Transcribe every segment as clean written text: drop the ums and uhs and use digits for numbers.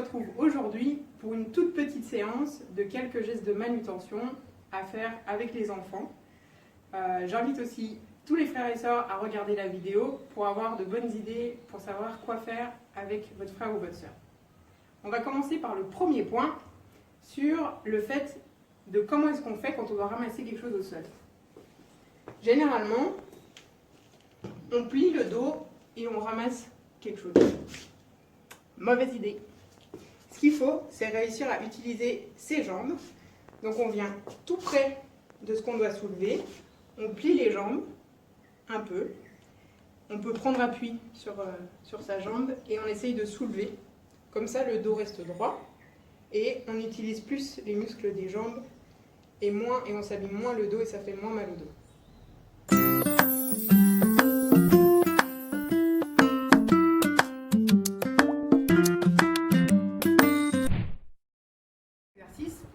retrouve aujourd'hui pour une toute petite séance de quelques gestes de manutention à faire avec les enfants. J'invite aussi tous les frères et sœurs à regarder la vidéo pour avoir de bonnes idées, pour savoir quoi faire avec votre frère ou votre sœur. On va commencer par le premier point sur le fait de comment est-ce qu'on fait quand on doit ramasser quelque chose au sol. Généralement, on plie le dos et on ramasse quelque chose. Mauvaise idée. Ce qu'il faut, c'est réussir à utiliser ses jambes. Donc on vient tout près de ce qu'on doit soulever. On plie les jambes un peu. On peut prendre appui sur sa jambe et on essaye de soulever. Comme ça, le dos reste droit. Et on utilise plus les muscles des jambes et on s'abîme moins le dos et ça fait moins mal au dos.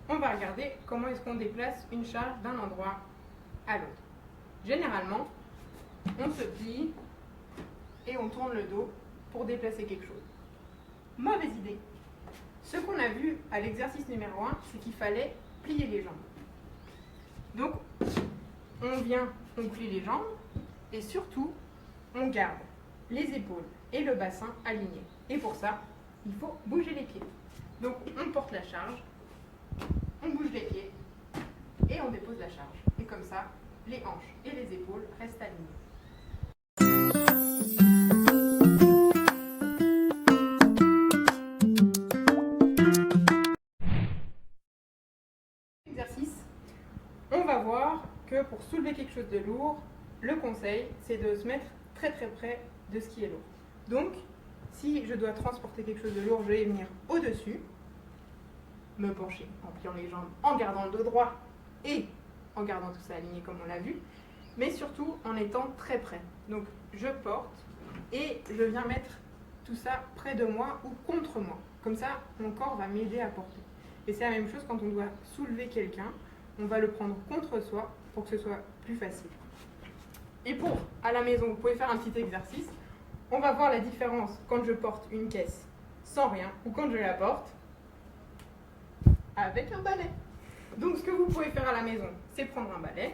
On va regarder comment est-ce qu'on déplace une charge d'un endroit à l'autre. Généralement, on se plie et on tourne le dos pour déplacer quelque chose. Mauvaise idée. Ce qu'on a vu à l'exercice numéro 1, c'est qu'il fallait plier les jambes. Donc, on plie les jambes et surtout, on garde les épaules et le bassin alignés. Et pour ça, il faut bouger les pieds. Donc, on porte la charge. On bouge les pieds et on dépose la charge. Et comme ça, les hanches et les épaules restent alignées. Exercice, on va voir que pour soulever quelque chose de lourd, le conseil, c'est de se mettre très très près de ce qui est lourd. Donc, si je dois transporter quelque chose de lourd, je vais venir au-dessus, me pencher en pliant les jambes, en gardant le dos droit et en gardant tout ça aligné comme on l'a vu, mais surtout en étant très près. Donc je porte et je viens mettre tout ça près de moi ou contre moi. Comme ça, mon corps va m'aider à porter. Et c'est la même chose quand on doit soulever quelqu'un, on va le prendre contre soi pour que ce soit plus facile. Et à la maison, vous pouvez faire un petit exercice. On va voir la différence quand je porte une caisse sans rien ou quand je la porte avec un balai. Donc ce que vous pouvez faire à la maison, c'est prendre un balai,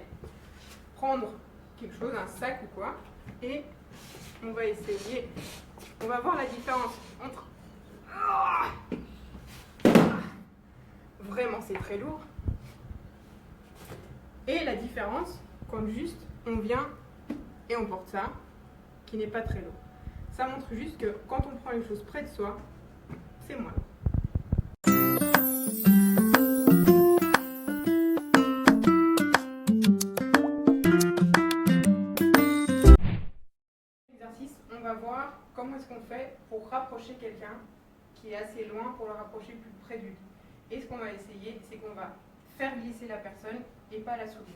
prendre quelque chose, un sac ou quoi, et on va essayer, on va voir la différence entre... Vraiment c'est très lourd. Et la différence quand juste on vient et on porte ça, qui n'est pas très lourd. Ça montre juste que quand on prend les choses près de soi, c'est moins lourd. On va voir comment est-ce qu'on fait pour rapprocher quelqu'un qui est assez loin pour le rapprocher plus près du lit. Et ce qu'on va essayer, c'est qu'on va faire glisser la personne et pas la soulever.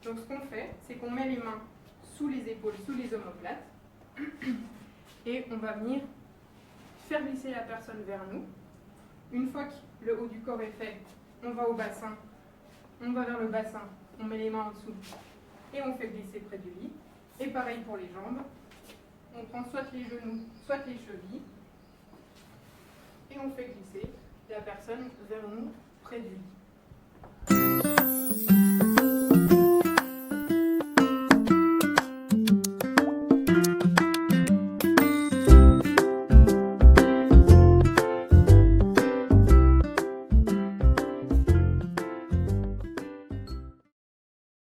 Donc ce qu'on fait, c'est qu'on met les mains sous les épaules, sous les omoplates, et on va venir faire glisser la personne vers nous. Une fois que le haut du corps est fait, on va au bassin, on va vers le bassin, on met les mains en dessous et on fait glisser près du lit. Et pareil pour les jambes. On prend soit les genoux, soit les chevilles, et on fait glisser la personne vers nous, près du lit.